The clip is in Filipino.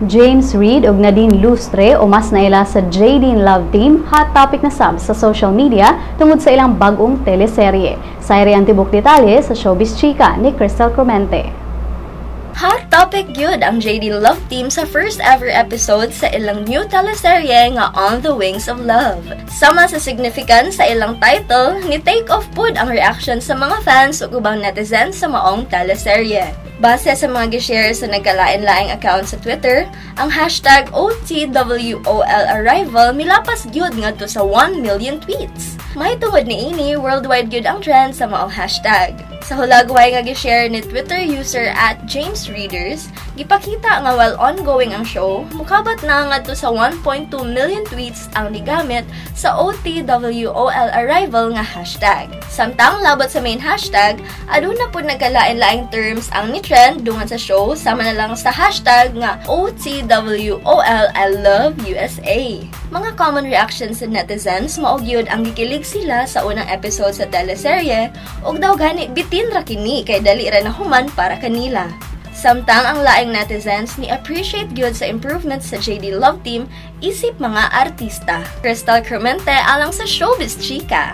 James Reid ug Nadine Lustre o mas naila sa Jadine Love Team hot topic na sab sa social media tungod sa ilang bag-ong teleserye. Sayri ang tibok detalye sa Showbiz Chika ni Crystal Clemente. Hot topic gyud ang Jadine Love Team sa first ever episode sa ilang new teleserye nga On the Wings of Love. Sama sa significance sa ilang title, ni take off pud ang reaction sa mga fans ug ubang netizens sa maong teleserye. Base sa mga gishare sa nagkalain-laing account sa Twitter, ang hashtag OTWOLarrival milapas gyud ngadto sa 1 million tweets. May tungod ni ini, worldwide gyud ang trend sa maong hashtag. Sa hulagway nga gishare ni Twitter user @JamesReaders, gipakita nga while ongoing ang show, mukabat na ngadto sa 1.2 million tweets ang nigamit sa OTWOLarrival nga hashtag. Samtang labot sa main hashtag, aduna pud nagkalain-laing terms ang ni-trend dungan sa show sama na lang sa hashtag nga OTWOLILoveUSA. Mga common reactions sa netizens mao gyud ang gikilig sila sa unang episode sa teleserye ug daw gani bitin ra kini kay dali ra nahuman para kanila. Samtang ang laing netizens ni appreciate gyud sa improvements sa JD Love Team isip mga artista. Crystal Clemente alang sa Showbiz Chika.